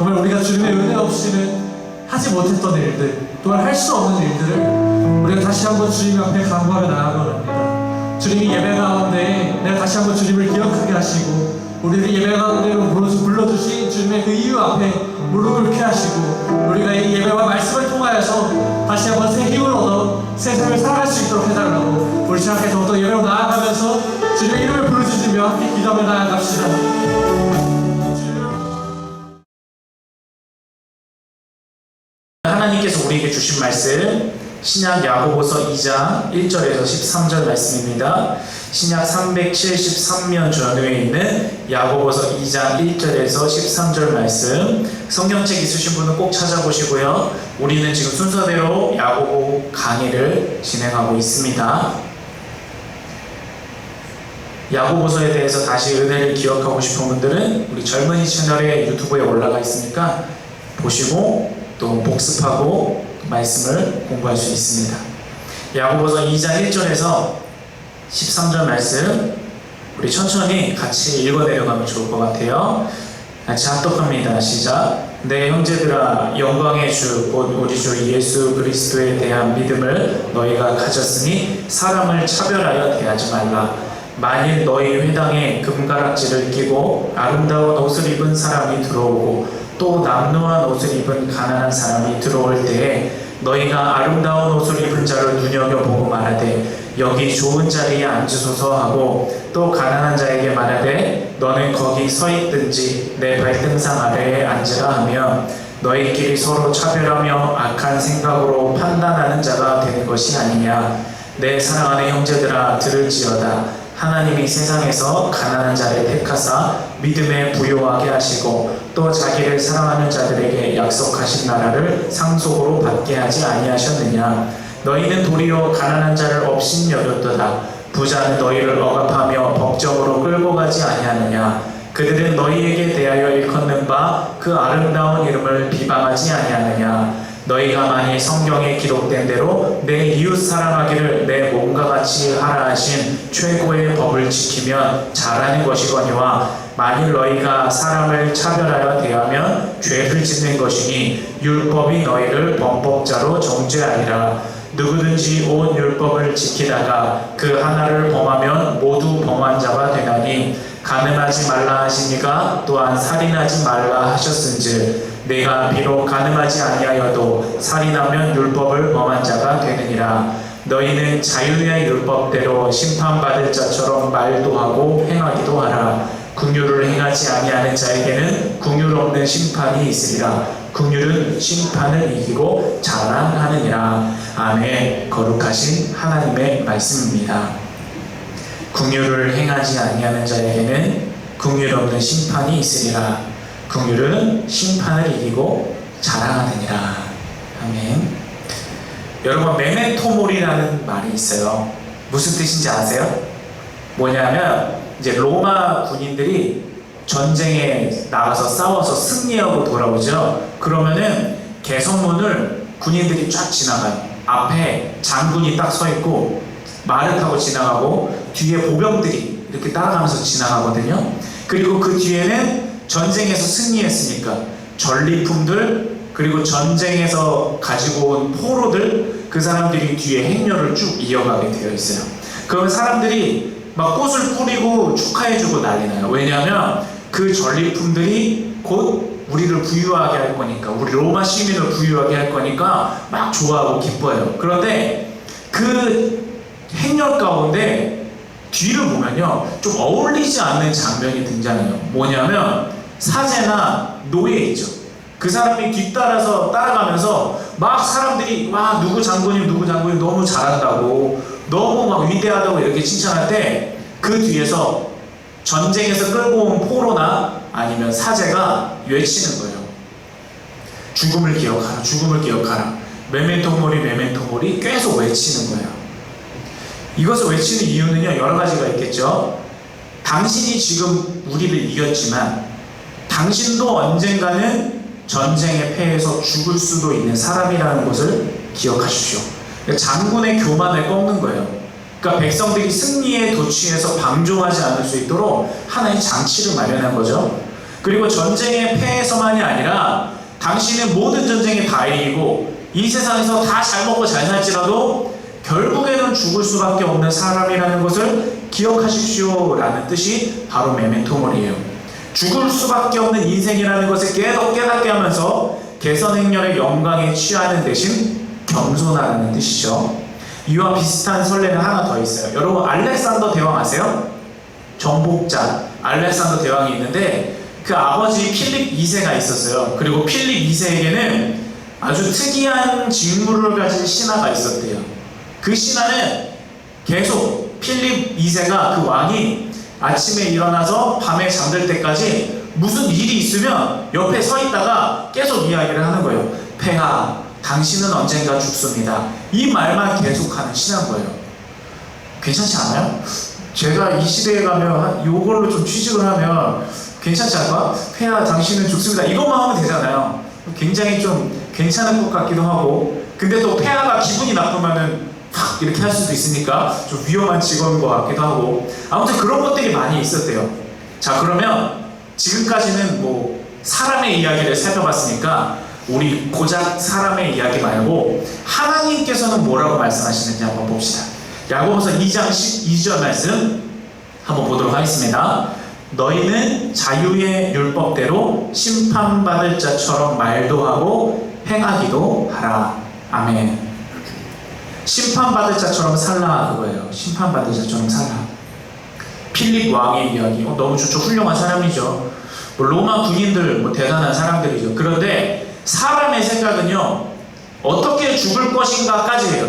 정말 우리가 주님의 은혜 없이는 하지 못했던 일들, 또한 할 수 없는 일들을 우리가 다시 한번 주님 앞에 간구하며 나아가려 합니다. 주님이 예배 가운데 내가 다시 한번 주님을 기억하게 하시고, 우리를 예배 가운데로 불러주신 주님의 그 이유 앞에 무릎을 꿇게 하시고, 우리가 이 예배와 말씀을 통하여서 다시 한번 새 힘을 얻어 새 삶을 살아갈 수 있도록 해달라고, 우리 시작해 더욱더 예배로 나아가면서 주님의 이름을 부르짖으며 함께 기도하며 나아갑시다. 하나님께서 우리에게 주신 말씀, 신약 야고보서 2장 1절에서 13절 말씀입니다. 신약 373면 전후에 있는 야고보서 2장 1절에서 13절 말씀, 성경책 있으신 분은 꼭 찾아보시고요. 우리는 지금 순서대로 야고보 강의를 진행하고 있습니다. 야고보서에 대해서 다시 은혜를 기억하고 싶은 분들은 우리 젊은이 채널에 유튜브에 올라가 있으니까 보시고 또 복습하고 말씀을 공부할 수 있습니다. 야고보서 2장 1절에서 13절 말씀 우리 천천히 같이 읽어 내려가면 좋을 것 같아요. 같이 합독합니다. 시작. 내 형제들아, 영광의 주 곧 우리 주 예수 그리스도에 대한 믿음을 너희가 가졌으니 사람을 차별하여 대하지 말라. 만일 너희 회당에 금가락지를 끼고 아름다운 옷을 입은 사람이 들어오고 또 남루한 옷을 입은 가난한 사람이 들어올 때에 너희가 아름다운 옷을 입은 자를 눈여겨보고 말하되 여기 좋은 자리에 앉으소서 하고, 또 가난한 자에게 말하되 너는 거기 서 있든지 내 발등상 아래에 앉으라 하며 너희끼리 서로 차별하며 악한 생각으로 판단하는 자가 되는 것이 아니냐. 내 사랑하는 형제들아, 들을지어다. 하나님이 세상에서 가난한 자를 택하사 믿음에 부요하게 하시고 또 자기를 사랑하는 자들에게 약속하신 나라를 상속으로 받게 하지 아니하셨느냐. 너희는 도리어 가난한 자를 업신여겼도다. 부자는 너희를 억압하며 법정으로 끌고 가지 아니하느냐. 그들은 너희에게 대하여 일컫는 바 그 아름다운 이름을 비방하지 아니하느냐. 너희가 만일 성경에 기록된 대로 내 이웃 사랑하기를 내 몸과 같이 하라 하신 최고의 법을 지키면 잘하는 것이거니와, 만일 너희가 사람을 차별하여 대하면 죄를 짓는 것이니 율법이 너희를 범법자로 정죄하리라. 누구든지 온 율법을 지키다가 그 하나를 범하면 모두 범한 자가 되나니, 간음하지 말라 하시니가 또한 살인하지 말라 하셨은즉 내가 비록 간음하지 아니하여도 살인하면 율법을 범한 자가 되느니라. 너희는 자유의 율법대로 심판받을 자처럼 말도 하고 행하기도 하라. 긍휼을 행하지 아니하는 자에게는 긍휼 없는 심판이 있으리라. 긍휼은 심판을 이기고 자랑하느니라. 아멘. 거룩하신 하나님의 말씀입니다. 긍휼을 행하지 아니하는 자에게는 긍휼 없는 심판이 있으리라. 긍휼은 심판을 이기고 자랑하느니라. 아멘. 여러분, 메멘토모리라는 말이 있어요. 무슨 뜻인지 아세요? 뭐냐면 이제 로마 군인들이 전쟁에 나가서 싸워서 승리하고 돌아오죠. 그러면은 개선문을 군인들이 쫙 지나가요. 앞에 장군이 딱 서 있고 말을 타고 지나가고 뒤에 보병들이 이렇게 따라가면서 지나가거든요. 그리고 그 뒤에는 전쟁에서 승리했으니까 전리품들, 그리고 전쟁에서 가지고 온 포로들, 그 사람들이 뒤에 행렬을 쭉 이어가게 되어 있어요. 그러면 사람들이 막 꽃을 뿌리고 축하해주고 난리나요. 왜냐하면 그 전리품들이 곧 우리를 부유하게 할 거니까, 우리 로마 시민을 부유하게 할 거니까 막 좋아하고 기뻐요. 그런데 그 행렬 가운데 뒤를 보면요, 좀 어울리지 않는 장면이 등장해요. 뭐냐면 사제나 노예이죠. 그 사람이 뒤따라서 따라가면서 막 사람들이 와 누구 장군님 너무 잘한다고, 너무 막 위대하다고 이렇게 칭찬할 때 그 뒤에서 전쟁에서 끌고 온 포로나 아니면 사제가 외치는 거예요. 죽음을 기억하라, 죽음을 기억하라. 메멘토 모리, 메멘토 모리 계속 외치는 거예요. 이것을 외치는 이유는요, 여러 가지가 있겠죠. 당신이 지금 우리를 이겼지만 당신도 언젠가는 전쟁에 패해서 죽을 수도 있는 사람이라는 것을 기억하십시오. 장군의 교만을 꺾는 거예요. 그러니까 백성들이 승리에 도취해서 방종하지 않을 수 있도록 하나의 장치를 마련한 거죠. 그리고 전쟁에 패해서만이 아니라 당신은 모든 전쟁에 다 이기고 이 세상에서 다 잘 먹고 잘 살지라도 결국에는 죽을 수밖에 없는 사람이라는 것을 기억하십시오 라는 뜻이 바로 메멘토몰이에요. 죽을 수밖에 없는 인생이라는 것을 깨닫게 하면서 개선행렬의 영광에 취하는 대신 겸손하라는 뜻이죠. 이와 비슷한 선례는 하나 더 있어요. 여러분 알렉산더 대왕 아세요? 정복자 알렉산더 대왕이 있는데 그 아버지 필립 2세가 있었어요. 그리고 필립 2세에게는 아주 특이한 직무를 가진 신하가 있었대요. 그 신하는 계속 필립 2세가 그 왕이 아침에 일어나서 밤에 잠들 때까지 무슨 일이 있으면 옆에 서 있다가 계속 이야기를 하는 거예요. 폐하, 당신은 언젠가 죽습니다. 이 말만 계속하는 신한 거예요. 괜찮지 않아요? 제가 이 시대에 가면 이걸로 좀 취직을 하면 괜찮지 않을까? 폐하, 당신은 죽습니다. 이것만 하면 되잖아요. 굉장히 좀 괜찮을 것 같기도 하고, 근데 또 폐하가 기분이 나쁘면은 팍 이렇게 할 수도 있으니까 좀 위험한 직업인 것 같기도 하고, 아무튼 그런 것들이 많이 있었대요. 자, 그러면 지금까지는 뭐 사람의 이야기를 살펴봤으니까 우리 고작 사람의 이야기 말고 하나님께서는 뭐라고 말씀하시는지 한번 봅시다. 야고보서 2장 12절 말씀 한번 보도록 하겠습니다. 너희는 자유의 율법대로 심판받을 자처럼 말도 하고 행하기도 하라. 아멘. 심판받을 자처럼 살라 그거예요. 심판받을 자처럼 살라. 필립 왕의 이야기 너무 좋죠. 훌륭한 사람이죠. 로마 군인들 대단한 사람들이죠. 그런데 사람의 생각은요, 어떻게 죽을 것인가까지 해요.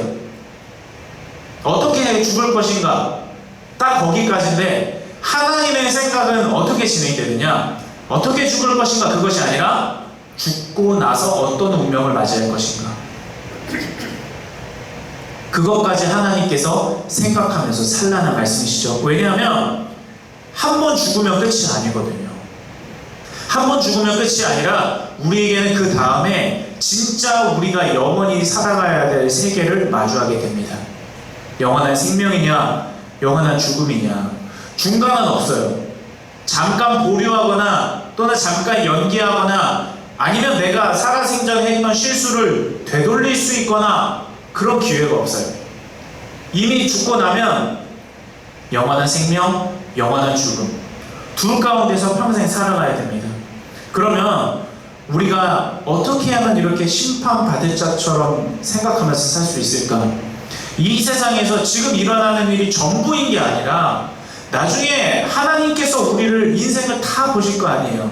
어떻게 죽을 것인가 딱 거기까지인데, 하나님의 생각은 어떻게 진행되느냐, 어떻게 죽을 것인가 그것이 아니라 죽고 나서 어떤 운명을 맞이할 것인가, 그것까지 하나님께서 생각하면서 살라는 말씀이시죠. 왜냐하면 한 번 죽으면 끝이 아니거든요. 한 번 죽으면 끝이 아니라 우리에게는 그 다음에 진짜 우리가 영원히 살아가야 될 세계를 마주하게 됩니다. 영원한 생명이냐 영원한 죽음이냐, 중간은 없어요. 잠깐 보류하거나 또는 잠깐 연기하거나 아니면 내가 살아생전에 했던 실수를 되돌릴 수 있거나 그런 기회가 없어요. 이미 죽고 나면 영원한 생명, 영원한 죽음, 둘 가운데서 평생 살아가야 됩니다. 그러면 우리가 어떻게 하면 이렇게 심판받을 자처럼 생각하면서 살 수 있을까? 이 세상에서 지금 일어나는 일이 전부인 게 아니라 나중에 하나님께서 우리를 인생을 다 보실 거 아니에요.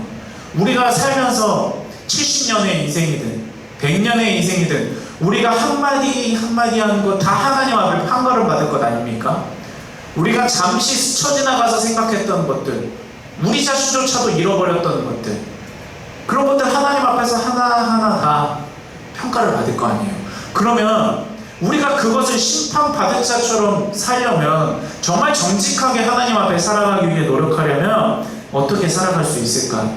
우리가 살면서 70년의 인생이든 100년의 인생이든 우리가 한마디 한마디 하는 거 다 하나님 앞에 판가름 받을 것 아닙니까? 우리가 잠시 스쳐 지나가서 생각했던 것들, 우리 자신조차도 잃어버렸던 것들, 그런 것들 하나님 앞에서 하나하나 다 평가를 받을 거 아니에요. 그러면 우리가 그것을 심판받을 자처럼 살려면, 정말 정직하게 하나님 앞에 살아가기 위해 노력하려면 어떻게 살아갈 수 있을까?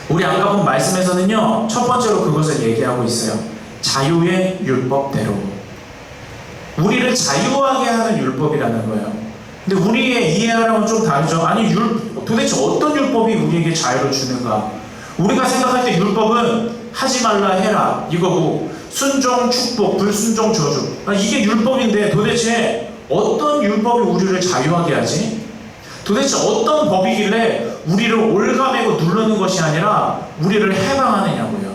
우리 아까 본 말씀에서는요, 첫 번째로 그것을 얘기하고 있어요. 자유의 율법대로. 우리를 자유하게 하는 율법이라는 거예요. 근데 우리의 이해하랑은 좀 다르죠. 아니, 도대체 어떤 율법이 우리에게 자유를 주는가? 우리가 생각할 때 율법은 하지 말라 해라 이거고, 순종, 축복, 불순종, 저주, 이게 율법인데 도대체 어떤 율법이 우리를 자유하게 하지? 도대체 어떤 법이길래 우리를 올가매고 누르는 것이 아니라 우리를 해방하느냐고요.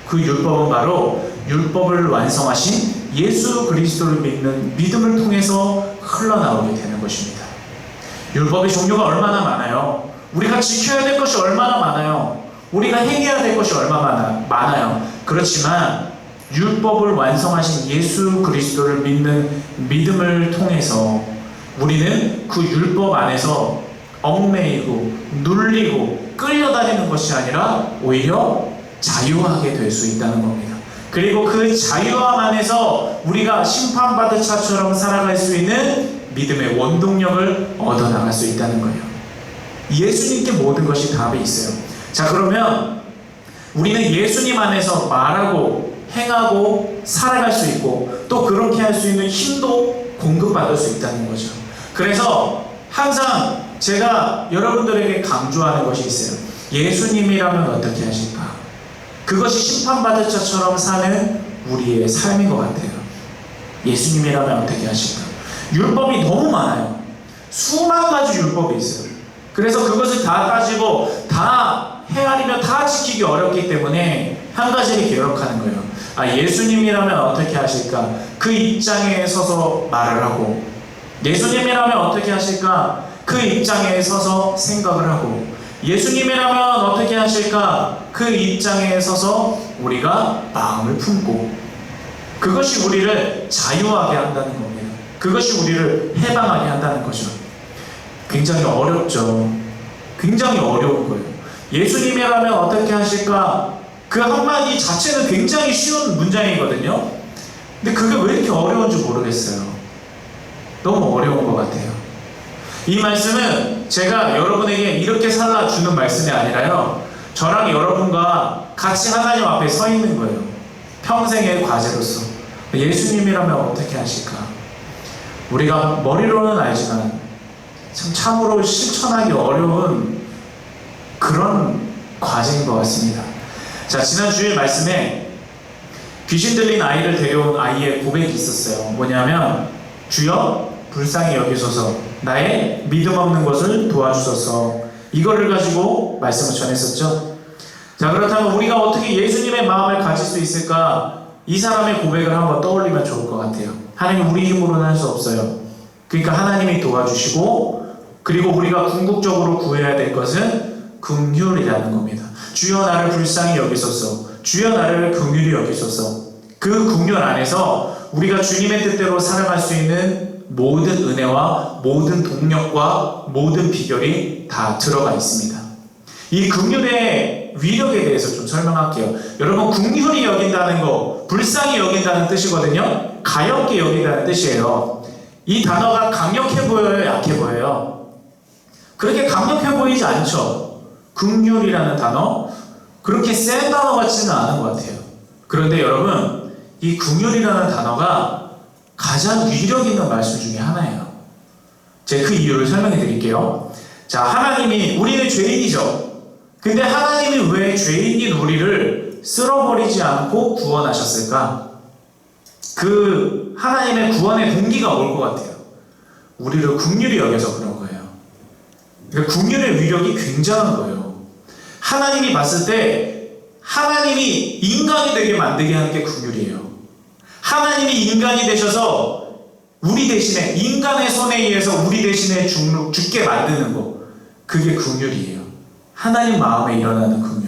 그 율법은 바로 율법을 완성하신 예수 그리스도를 믿는 믿음을 통해서 흘러나오게 되는 것입니다. 율법의 종류가 얼마나 많아요. 우리가 지켜야 될 것이 얼마나 많아요. 우리가 행해야 될 것이 얼마나 많아요. 그렇지만 율법을 완성하신 예수 그리스도를 믿는 믿음을 통해서 우리는 그 율법 안에서 얽매이고 눌리고 끌려다니는 것이 아니라 오히려 자유하게 될 수 있다는 겁니다. 그리고 그 자유함 안에서 우리가 심판받을 자처럼 살아갈 수 있는 믿음의 원동력을 얻어나갈 수 있다는 거예요. 예수님께 모든 것이 답이 있어요. 자, 그러면 우리는 예수님 안에서 말하고 행하고 살아갈 수 있고 또 그렇게 할 수 있는 힘도 공급받을 수 있다는 거죠. 그래서 항상 제가 여러분들에게 강조하는 것이 있어요. 예수님이라면 어떻게 하실까? 그것이 심판받을 자처럼 사는 우리의 삶인 것 같아요. 예수님이라면 어떻게 하실까? 율법이 너무 많아요. 수만 가지 율법이 있어요. 그래서 그것을 다 따지고 다 헤아리며 다 지키기 어렵기 때문에 한 가지를 기억하는 거예요. 예수님이라면 어떻게 하실까? 그 입장에 서서 말을 하고, 예수님이라면 어떻게 하실까? 그 입장에 서서 생각을 하고, 예수님이라면 어떻게 하실까? 그 입장에 서서 우리가 마음을 품고, 그것이 우리를 자유하게 한다는 겁니다. 그것이 우리를 해방하게 한다는 거죠. 굉장히 어렵죠. 굉장히 어려운 거예요. 예수님이라면 어떻게 하실까? 그 한마디 자체는 굉장히 쉬운 문장이거든요. 근데 그게 왜 이렇게 어려운지 모르겠어요. 너무 어려운 것 같아요. 이 말씀은 제가 여러분에게 이렇게 살라 주는 말씀이 아니라요, 저랑 여러분과 같이 하나님 앞에 서 있는 거예요. 평생의 과제로서. 예수님이라면 어떻게 하실까? 우리가 머리로는 알지만 참으로 실천하기 어려운 그런 과제인 것 같습니다. 자, 지난 주일 말씀에 귀신 들린 아이를 데려온 아이의 고백이 있었어요. 뭐냐면, 주여 불쌍히 여기소서, 나의 믿음 없는 것을 도와주소서. 이거를 가지고 말씀을 전했었죠. 자, 그렇다면 우리가 어떻게 예수님의 마음을 가질 수 있을까? 이 사람의 고백을 한번 떠올리면 좋을 것 같아요. 하나님, 우리 힘으로는 할 수 없어요. 그러니까 하나님이 도와주시고, 그리고 우리가 궁극적으로 구해야 될 것은 긍휼이라는 겁니다. 주여 나를 불쌍히 여기소서, 주여 나를 긍휼히 여기소서. 그 긍휼 안에서 우리가 주님의 뜻대로 살아갈 수 있는 모든 은혜와 모든 동력과 모든 비결이 다 들어가 있습니다. 이 긍휼의 위력에 대해서 좀 설명할게요. 여러분, 긍휼히 여긴다는 거, 불쌍히 여긴다는 뜻이거든요. 가엽게 여긴다는 뜻이에요. 이 단어가 강력해 보여요, 약해 보여요? 그렇게 강력해 보이지 않죠. 긍휼이라는 단어, 그렇게 센 단어 같지는 않은 것 같아요. 그런데 여러분, 이 긍휼이라는 단어가 가장 위력 있는 말씀 중에 하나예요. 제가 그 이유를 설명해 드릴게요. 자, 하나님이, 우리는 죄인이죠. 근데 하나님이 왜 죄인인 우리를 쓸어버리지 않고 구원하셨을까? 그 하나님의 구원의 동기가 뭘 것 같아요? 우리를 긍휼히 여겨서 그런 거예요. 그러니까 긍휼의 위력이 굉장한 거예요. 하나님이 봤을 때 하나님이 인간이 되게 만들게 하는 게 긍휼이에요. 하나님이 인간이 되셔서 우리 대신에, 인간의 손에 의해서 우리 대신에 죽게 만드는 거, 그게 긍휼이에요. 하나님 마음에 일어나는 긍휼.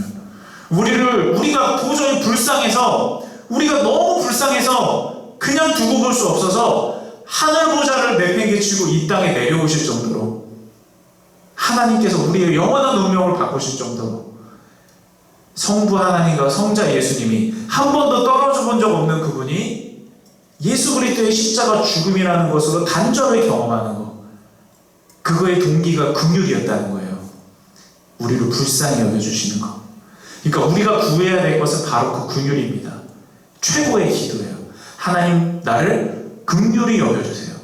우리가 도저히 불쌍해서, 우리가 너무 불쌍해서 그냥 두고 볼 수 없어서 하늘 보좌를 내팽개치고 이 땅에 내려오실 정도로, 하나님께서 우리의 영원한 운명을 바꾸실 정도로, 성부 하나님과 성자 예수님이 한 번도 떨어져 본 적 없는 그분이 예수 그리스도의 십자가 죽음이라는 것으로 단절을 경험하는 것, 그거의 동기가 긍휼이었다는 거예요. 우리를 불쌍히 여겨주시는 것. 그러니까 우리가 구해야 될 것은 바로 그 긍휼입니다. 최고의 기도예요. 하나님, 나를 긍휼히 여겨주세요.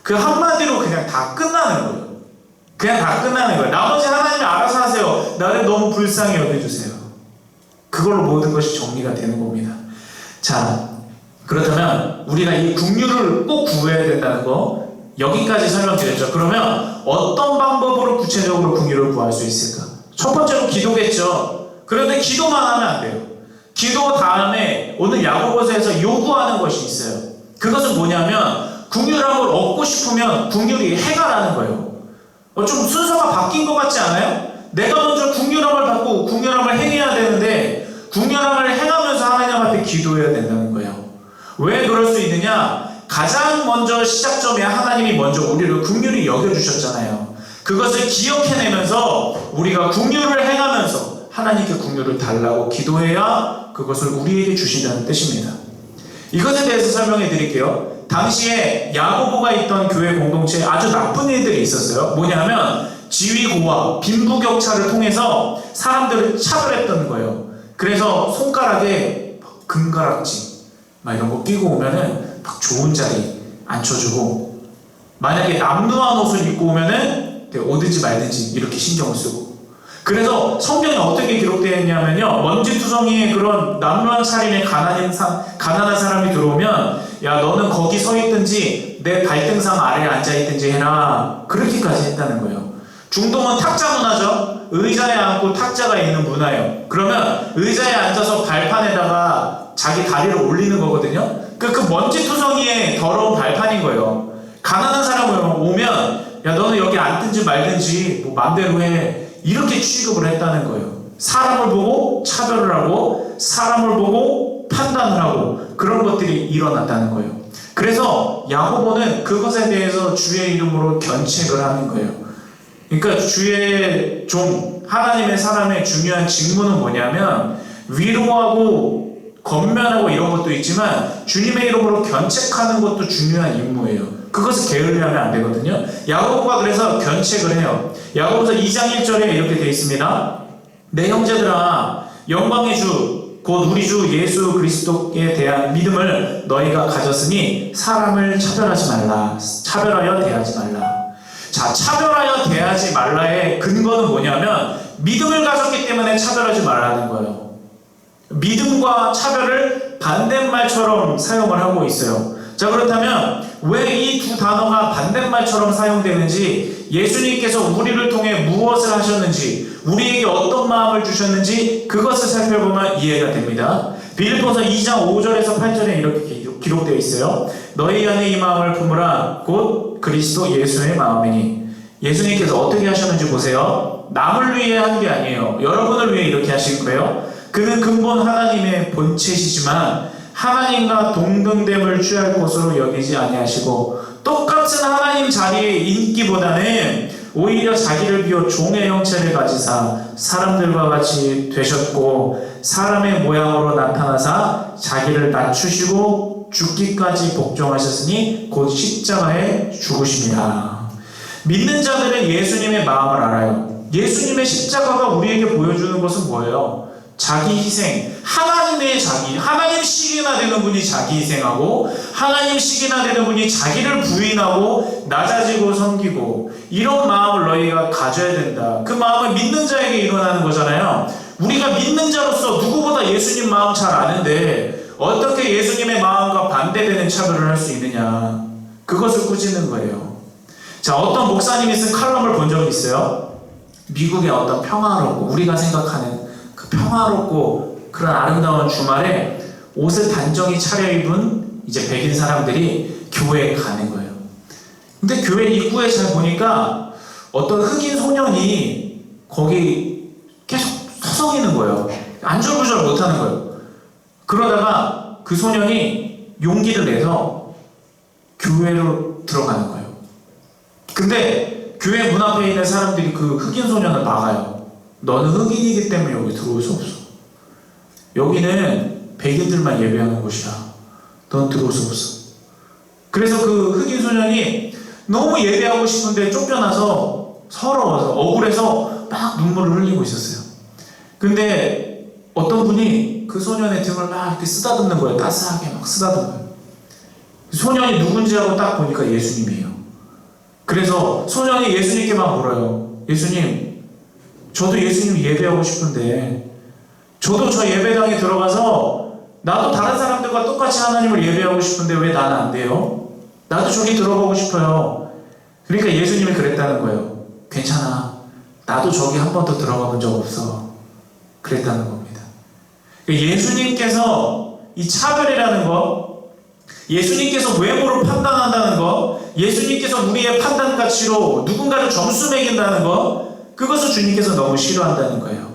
그 한마디로 그냥 다 끝나는 거예요. 그냥 다 끝나는 거예요. 나머지 하나님이 알아서 하세요. 나를 너무 불쌍히 여겨주세요. 그걸로 모든 것이 정리가 되는 겁니다. 자, 그렇다면 우리가 이 긍휼을 꼭 구해야 된다는 거, 여기까지 설명드렸죠. 그러면 어떤 방법으로 구체적으로 긍휼을 구할 수 있을까? 첫 번째로 기도겠죠. 그런데 기도만 하면 안 돼요. 기도 다음에 오늘 야고보서에서 요구하는 것이 있어요. 그것은 뭐냐면, 긍휼함을 얻고 싶으면 긍휼이 행하라는 거예요. 좀 순서가 바뀐 것 같지 않아요? 내가 먼저 긍휼함을 받고 긍휼함을 행해야 되는데, 긍휼함을 행하면서 하나님 앞에 기도해야 된다는 거예요. 왜 그럴 수 있느냐? 가장 먼저 시작점에 하나님이 먼저 우리를 긍휼히 여겨주셨잖아요. 그것을 기억해내면서 우리가 긍휼을 행하면서 하나님께 긍휼을 달라고 기도해야 그것을 우리에게 주신다는 뜻입니다. 이것에 대해서 설명해 드릴게요. 당시에 야고보가 있던 교회 공동체에 아주 나쁜 일들이 있었어요. 뭐냐면, 지위고와 빈부격차를 통해서 사람들을 차별했던 거예요. 그래서 손가락에 금가락지 막 이런 거 끼고 오면은 막 좋은 자리 앉혀주고, 만약에 남루한 옷을 입고 오면은 오든지 말든지 이렇게 신경을 쓰고, 그래서 성경에 어떻게 기록되어 있냐면요, 먼지투성이의 그런 남루한 차림의 가난한 사람이 들어오면 야 너는 거기 서 있든지 내 발등상 아래에 앉아 있든지 해라, 그렇게까지 했다는 거예요. 중동은 탁자 문화죠. 의자에 앉고 탁자가 있는 문화예요. 그러면 의자에 앉아서 발판에다가 자기 다리를 올리는 거거든요. 그 먼지투성이의 더러운 발판인 거예요. 가난한 사람이 오면 야 너는 여기 앉든지 말든지 뭐 맘대로 해, 이렇게 취급을 했다는 거예요. 사람을 보고 차별을 하고 사람을 보고 판단을 하고 그런 것들이 일어났다는 거예요. 그래서 야고보는 그것에 대해서 주의 이름으로 견책을 하는 거예요. 그러니까 주의 종, 하나님의 사람의 중요한 직무는 뭐냐면 위로하고 권면하고 이런 것도 있지만 주님의 이름으로 견책하는 것도 중요한 임무예요. 그것을 게을리하면 안 되거든요. 야고보가 그래서 견책을 해요. 야고보서 2장 1절에 이렇게 되어 있습니다. 내 형제들아, 영광의 주 곧 우리 주 예수 그리스도에 대한 믿음을 너희가 가졌으니 사람을 차별하여 대하지 말라. 자, 차별하여 대하지 말라의 근거는 뭐냐면 믿음을 가졌기 때문에 차별하지 말라는 거예요. 믿음과 차별을 반대말처럼 사용을 하고 있어요. 자, 그렇다면 왜 이 두 단어가 반대말처럼 사용되는지, 예수님께서 우리를 통해 무엇을 하셨는지, 우리에게 어떤 마음을 주셨는지 그것을 살펴보면 이해가 됩니다. 빌립보서 2장 5절에서 8절에 이렇게 기록되어 있어요. 너희 안에 이 마음을 품으라 곧 그리스도 예수의 마음이니. 예수님께서 어떻게 하셨는지 보세요. 남을 위해 한 게 아니에요. 여러분을 위해 이렇게 하신 거예요. 그는 근본 하나님의 본체시지만 하나님과 동등됨을 취할 것으로 여기지 아니하시고 똑같은 하나님 자리의 인기보다는 오히려 자기를 비워 종의 형체를 가지사 사람들과 같이 되셨고 사람의 모양으로 나타나사 자기를 낮추시고 죽기까지 복종하셨으니 곧 십자가에 죽으심이라. 믿는 자들은 예수님의 마음을 알아요. 예수님의 십자가가 우리에게 보여주는 것은 뭐예요? 자기 희생, 하나님식이나 되는 분이 자기 희생하고 하나님식이나 되는 분이 자기를 부인하고 낮아지고 섬기고, 이런 마음을 너희가 가져야 된다. 그 마음은 믿는 자에게 일어나는 거잖아요. 우리가 믿는 자로서 누구보다 예수님 마음 잘 아는데 어떻게 예수님의 마음과 반대되는 차별을 할 수 있느냐, 그것을 꾸짖는 거예요. 자, 어떤 목사님이 쓴 칼럼을 본 적이 있어요. 미국의 어떤 평화롭고 우리가 생각하는 그 평화롭고 그런 아름다운 주말에 옷을 단정히 차려입은 이제 백인 사람들이 교회에 가는 거예요. 근데 교회 입구에 잘 보니까 어떤 흑인 소년이 거기 계속 서성이는 거예요. 안절부절 못하는 거예요. 그러다가 그 소년이 용기를 내서 교회로 들어가는 거예요. 근데 교회 문 앞에 있는 사람들이 그 흑인 소년을 막아요. 너는 흑인이기 때문에 여기 들어올 수 없어. 여기는 백인들만 예배하는 곳이야. 넌 들어올 수 없어. 그래서 그 흑인 소년이 너무 예배하고 싶은데 쫓겨나서 서러워서 억울해서 막 눈물을 흘리고 있었어요. 근데 어떤 분이 그 소년의 등을 막 이렇게 쓰다듬는 거예요. 따스하게 막 쓰다듬어요. 소년이 누군지 하고 딱 보니까 예수님이에요. 그래서 소년이 예수님께 막 물어요. 예수님, 저도 예수님 예배하고 싶은데 저도 저 예배당에 들어가서 나도 다른 사람들과 똑같이 하나님을 예배하고 싶은데 왜 나는 안 돼요? 나도 저기 들어가고 싶어요. 그러니까 예수님이 그랬다는 거예요. 괜찮아. 나도 저기 한 번도 들어가 본 적 없어. 그랬다는 겁니다. 예수님께서 이 차별이라는 거, 예수님께서 외모를 판단한다는 거, 예수님께서 우리의 판단 가치로 누군가를 점수 매긴다는 거, 그것을 주님께서 너무 싫어한다는 거예요.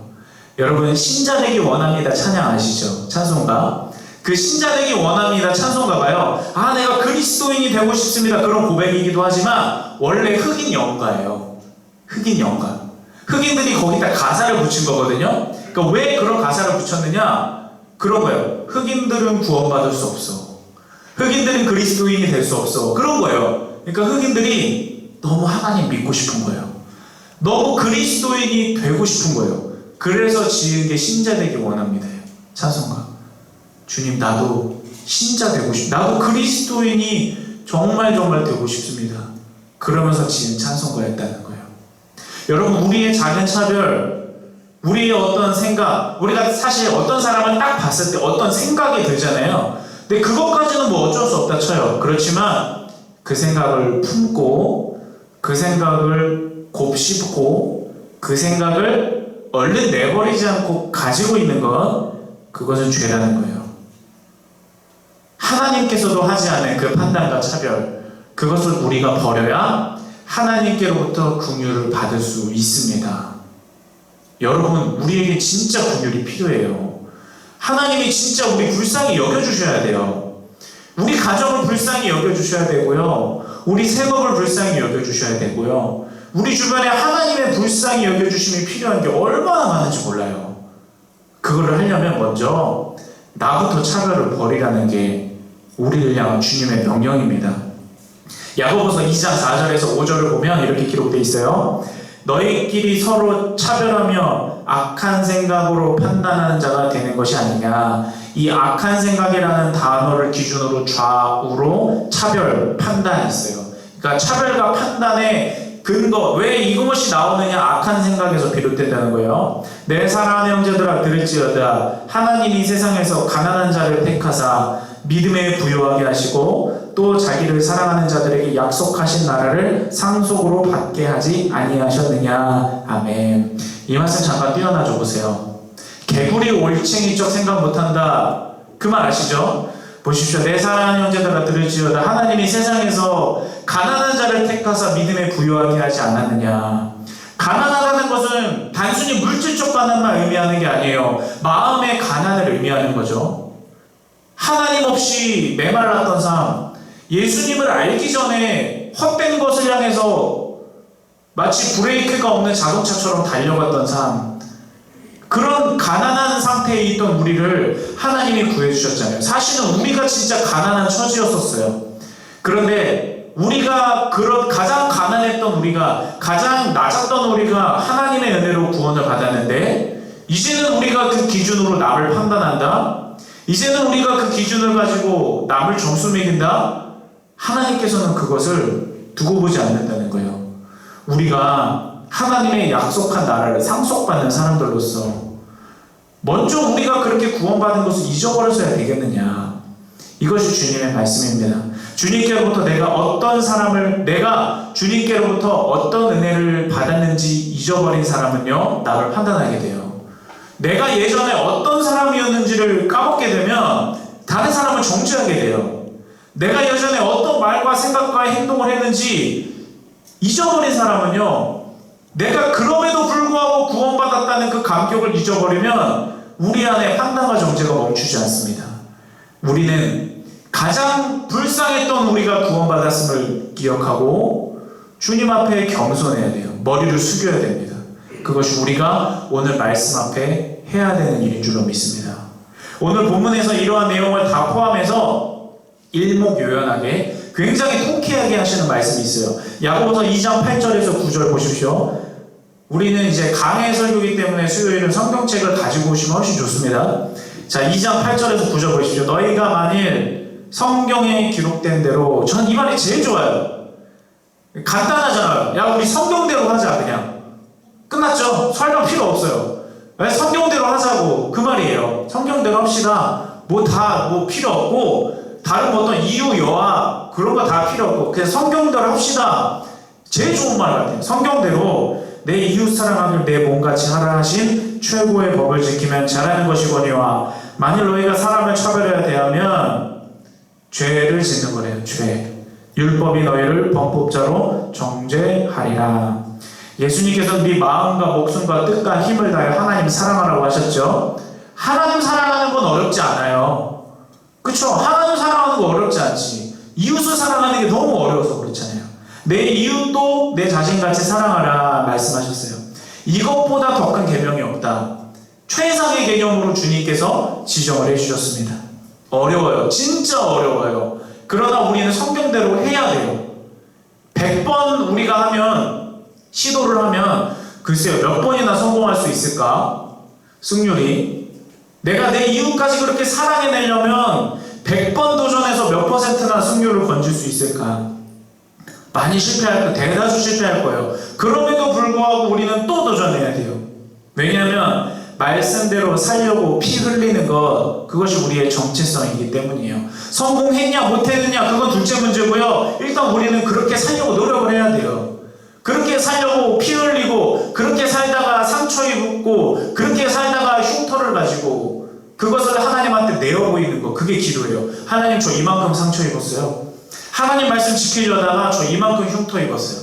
여러분, 신자되기 원합니다 찬양 아시죠? 찬송가. 그 신자되기 원합니다 찬송가가요, 아 내가 그리스도인이 되고 싶습니다 그런 고백이기도 하지만 원래 흑인 연가예요. 흑인 연가. 흑인들이 거기다 가사를 붙인 거거든요. 그러니까 왜 그런 가사를 붙였느냐, 그런 거예요. 흑인들은 구원받을 수 없어. 흑인들은 그리스도인이 될 수 없어. 그런 거예요. 그러니까 흑인들이 너무 하나님 믿고 싶은 거예요. 너무 그리스도인이 되고 싶은 거예요. 그래서 지은 게 신자되기 원합니다 찬송가. 주님, 나도 신자 되고 나도 그리스도인이 정말 되고 싶습니다. 그러면서 지은 찬송가였다는 거예요. 여러분, 우리의 작은 차별, 우리의 어떤 생각, 우리가 사실 어떤 사람을 딱 봤을 때 어떤 생각이 들잖아요. 근데 그것까지는 뭐 어쩔 수 없다 쳐요. 그렇지만 그 생각을 품고 그 생각을 곱씹고 그 생각을 얼른 내버리지 않고 가지고 있는 것, 그것은 죄라는 거예요. 하나님께서도 하지 않은 그 판단과 차별, 그것을 우리가 버려야 하나님께로부터 긍휼을 받을 수 있습니다. 여러분, 우리에게 진짜 긍휼이 필요해요. 하나님이 진짜 우리 불쌍히 여겨주셔야 돼요. 우리 가정을 불쌍히 여겨주셔야 되고요. 우리 생업을 불쌍히 여겨주셔야 되고요. 우리 주변에 하나님의 불쌍히 여겨주심이 필요한 게 얼마나 많은지 몰라요. 그거를 하려면 먼저 나부터 차별을 버리라는 게 우리를 향한 주님의 명령입니다. 야고보서 2장 4절에서 5절을 보면 이렇게 기록되어 있어요. 너희끼리 서로 차별하며 악한 생각으로 판단하는 자가 되는 것이 아니냐. 이 악한 생각이라는 단어를 기준으로 좌우로 차별, 판단이 있어요. 그러니까 차별과 판단의 근거, 왜 이것이 나오느냐? 악한 생각에서 비롯된다는 거예요. 내 사랑하는 형제들아 들을지어다. 하나님이 세상에서 가난한 자를 택하사 믿음에 부요하게 하시고 또 자기를 사랑하는 자들에게 약속하신 나라를 상속으로 받게 하지 아니하셨느냐. 아멘. 이 말씀 잠깐 띄어놔줘 보세요. 개구리 올챙이적 생각 못한다, 그 말 아시죠? 보십시오. 내 사랑하는 형제들아 들을지어다. 하나님이 세상에서 가난한 자를 택하사 믿음에 부요하게 하지 않았느냐. 가난하다는 것은 단순히 물질적 가난만 의미하는 게 아니에요. 마음의 가난을 의미하는 거죠. 하나님 없이 메말랐던 삶, 예수님을 알기 전에 헛된 것을 향해서 마치 브레이크가 없는 자동차처럼 달려갔던 삶, 그런 가난한 상태에 있던 우리를 하나님이 구해주셨잖아요. 사실은 우리가 진짜 가난한 처지였었어요. 그런데 우리가 그런 가장 가난했던 우리가, 가장 낮았던 우리가 하나님의 은혜로 구원을 받았는데, 이제는 우리가 그 기준으로 남을 판단한다? 이제는 우리가 그 기준을 가지고 남을 점수 매긴다? 하나님께서는 그것을 두고 보지 않는다는 거예요. 우리가 하나님의 약속한 나라를 상속받는 사람들로서 먼저 우리가 그렇게 구원받은 것을 잊어버려서야 되겠느냐. 이것이 주님의 말씀입니다. 주님께로부터 내가 주님께로부터 어떤 은혜를 받았는지 잊어버린 사람은요, 나를 판단하게 돼요. 내가 예전에 어떤 사람이었는지를 까먹게 되면 다른 사람을 정죄하게 돼요. 내가 예전에 어떤 말과 생각과 행동을 했는지 잊어버린 사람은요, 내가 그럼에도 불구하고 구원받았다는 그 감격을 잊어버리면 우리 안에 판단과 정죄가 멈추지 않습니다. 우리는 가장 불쌍했던 우리가 구원받았음을 기억하고 주님 앞에 겸손해야 돼요. 머리를 숙여야 됩니다. 그것이 우리가 오늘 말씀 앞에 해야 되는 일인 줄로 믿습니다. 오늘 본문에서 이러한 내용을 다 포함해서 일목요연하게 굉장히 통쾌하게 하시는 말씀이 있어요. 야고보서 2장 8절에서 9절 보십시오. 우리는 이제 강해 설교이기 때문에 수요일은 성경책을 가지고 오시면 훨씬 좋습니다. 자, 2장 8절에서 9절 보십시오. 너희가 만일 성경에 기록된 대로, 전 이 말이 제일 좋아요. 간단하잖아요. 야, 우리 성경대로 하자. 그냥 끝났죠? 설명 필요 없어요. 왜 성경대로 하자고, 그 말이에요. 성경대로 합시다. 뭐 필요 없고, 다른 어떤 이유, 여하 그런 거 다 필요 없고, 그냥 성경대로 합시다. 제일 좋은 말 같아요. 성경대로 내 이웃 사랑하기를 내 몸같이 하라 하신 최고의 법을 지키면 잘하는 것이거니와, 만일 너희가 사람을 차별해야 대하면 죄를 짓는 거래요. 죄. 율법이 너희를 범법자로 정죄하리라. 예수님께서는 네 마음과 목숨과 뜻과 힘을 다해 하나님 사랑하라고 하셨죠. 하나님 사랑하는 건 어렵지 않아요. 그쵸? 하나님 사랑하는 거 어렵지 않지. 이웃을 사랑하는 게 너무 어려워서 그렇잖아요. 내 이웃도 내 자신같이 사랑하라 말씀하셨어요. 이것보다 더 큰 계명이 없다. 최상의 개념으로 주님께서 지정을 해주셨습니다. 어려워요. 진짜 어려워요. 그러나 우리는 성경대로 해야 돼요. 100번 우리가 시도를 하면 글쎄요, 몇 번이나 성공할 수 있을까? 승률이. 내가 내 이웃까지 그렇게 사랑해내려면 100번 도전해서 몇 %나 승률을 건질 수 있을까? 많이 실패할 거예요. 대다수 실패할 거예요. 그럼에도 불구하고 우리는 또 도전해야 돼요. 왜냐하면 말씀대로 살려고 피 흘리는 것, 그것이 우리의 정체성이기 때문이에요. 성공했냐 못했느냐 그건 둘째 문제고요. 일단 우리는 그렇게 살려고 노력을 해야 돼요. 그렇게 살려고 피 흘리고, 그렇게 살다가 상처 입고, 그렇게 살다가 흉터를 가지고 그것을 하나님한테 내어 보이는 거, 그게 기도예요. 하나님, 저 이만큼 상처 입었어요. 하나님 말씀 지키려다가 저 이만큼 흉터 입었어요.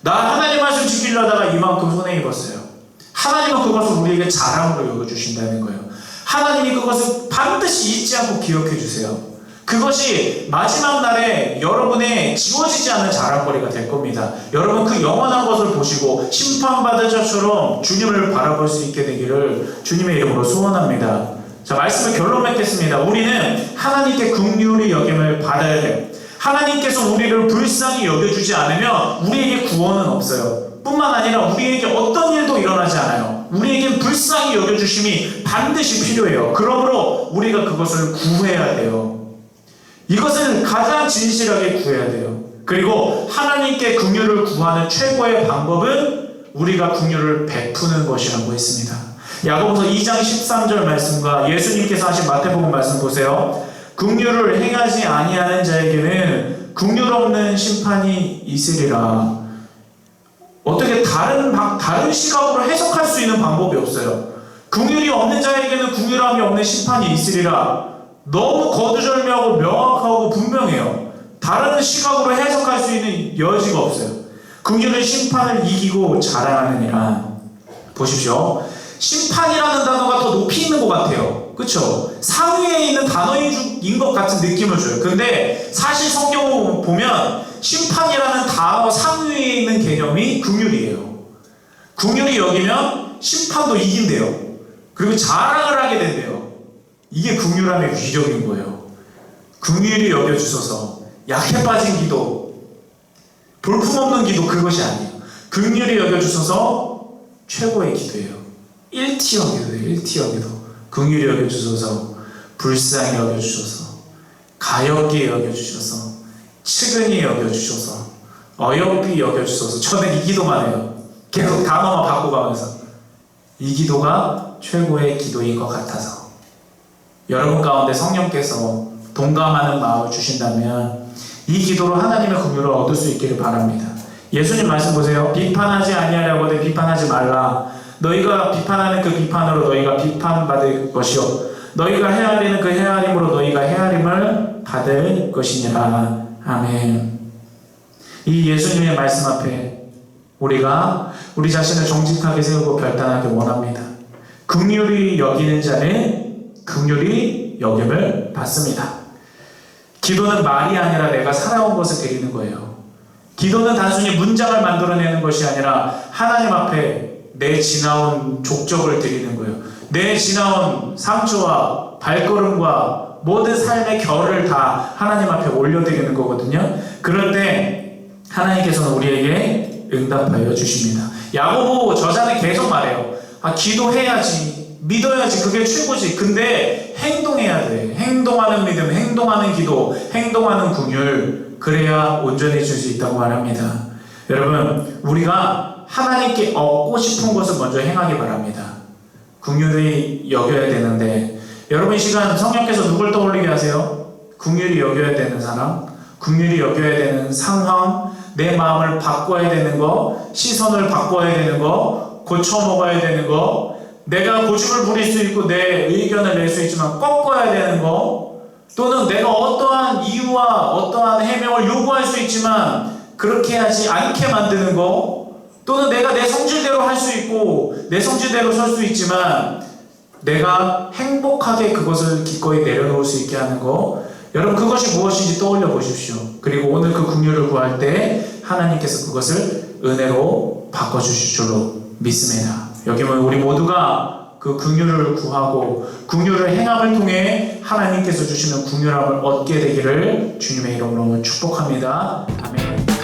나 하나님 말씀 지키려다가 이만큼 손해 입었어요. 하나님은 그것을 우리에게 자랑으로 여겨주신다는 거예요. 하나님이 그것을 반드시 잊지 않고 기억해 주세요. 그것이 마지막 날에 여러분의 지워지지 않는 자랑거리가 될 겁니다. 여러분 그 영원한 것을 보시고 심판받은 자처럼 주님을 바라볼 수 있게 되기를 주님의 이름으로 소원합니다. 자, 말씀을 결론 맺겠습니다. 우리는 하나님께 긍휼히 여김을 받아야 돼요. 하나님께서 우리를 불쌍히 여겨주지 않으면 우리에게 구원은 없어요. 뿐만 아니라 우리에게 어떤 일도 일어나지 않아요. 우리에겐 불쌍히 여겨주심이 반드시 필요해요. 그러므로 우리가 그것을 구해야 돼요. 이것을 가장 진실하게 구해야 돼요. 그리고 하나님께 긍휼을 구하는 최고의 방법은 우리가 긍휼을 베푸는 것이라고 했습니다. 야고보서 2장 13절 말씀과 예수님께서 하신 마태복음 말씀 보세요. 긍휼을 행하지 아니하는 자에게는 긍휼 없는 심판이 있으리라. 어떻게 다른 시각으로 해석할 수 있는 방법이 없어요. 긍휼이 없는 자에게는 긍휼함이 없는 심판이 있으리라. 너무 거두절미하고 명확하고 분명해요. 다른 시각으로 해석할 수 있는 여지가 없어요. 긍휼은 심판을 이기고 자랑하느니라. 보십시오. 심판이라는 단어가 더 높이 있는 것 같아요. 그쵸? 상위에 있는 단어인 것 같은 느낌을 줘요. 근데 사실 성경을 보면 심판이라는 단어 상위에 있는 개념이 긍휼이에요. 긍휼히 여기면 심판도 이긴대요. 그리고 자랑을 하게 된대요. 이게 긍휼함의 위력인 거예요. 긍휼히 여겨주셔서 약해 빠진 기도, 볼품없는 기도, 그것이 아니에요. 긍휼히 여겨주셔서 최고의 기도예요. 1티어 기도예요. 1티어 기도. 긍휼히 여겨주셔서, 불쌍히 여겨주셔서, 가엾게 여겨주셔서, 측은히 여겨주셔서, 어여삐 여겨주셔서. 저는 이 기도만 해요. 계속 단어만 바꿔가면서. 이 기도가 최고의 기도인 것 같아서. 여러분 가운데 성령께서 동감하는 마음을 주신다면 이 기도로 하나님의 긍휼을 얻을 수 있기를 바랍니다. 예수님 말씀 보세요. 비판하지 아니하려거든 비판하지 말라. 너희가 비판하는 그 비판으로 너희가 비판받을 것이요 너희가 헤아리는 그 헤아림으로 너희가 헤아림을 받을 것이니라. 아멘. 이 예수님의 말씀 앞에 우리가 우리 자신을 정직하게 세우고 결단하기 원합니다. 긍휼히 여기는 자는 긍휼히 여김을 받습니다. 기도는 말이 아니라 내가 살아온 것을 드리는 거예요. 기도는 단순히 문장을 만들어내는 것이 아니라 하나님 앞에 내 지나온 족적을 드리는 거예요. 내 지나온 상처와 발걸음과 모든 삶의 결을 다 하나님 앞에 올려드리는 거거든요. 그럴 때 하나님께서는 우리에게 응답하여 주십니다. 야고보 저자는 계속 말해요. 기도해야지, 믿어야지, 그게 최고지. 근데 행동해야 돼. 행동하는 믿음, 행동하는 기도, 행동하는 긍휼, 그래야 온전해질 수 있다고 말합니다. 여러분, 우리가 하나님께 얻고 싶은 것을 먼저 행하기 바랍니다. 긍휼히 여겨야 되는데, 여러분 이 시간 성령께서 누굴 떠올리게 하세요? 긍휼히 여겨야 되는 사람, 긍휼히 여겨야 되는 상황, 내 마음을 바꿔야 되는 거, 시선을 바꿔야 되는 거, 고쳐 먹어야 되는 거, 내가 고집을 부릴 수 있고 내 의견을 낼 수 있지만 꺾어야 되는 거, 또는 내가 어떠한 이유와 어떠한 해명을 요구할 수 있지만 그렇게 하지 않게 만드는 거, 또는 내가 내 성질대로 할 수 있고 내 성질대로 설 수 있지만 내가 행복하게 그것을 기꺼이 내려놓을 수 있게 하는 거, 여러분 그것이 무엇인지 떠올려 보십시오. 그리고 오늘 그 긍휼을 구할 때 하나님께서 그것을 은혜로 바꿔주실 줄로 믿습니다. 여기는 우리 모두가 그 긍휼을 구하고 긍휼을 행함을 통해 하나님께서 주시는 긍휼함을 얻게 되기를 주님의 이름으로 축복합니다. 아멘.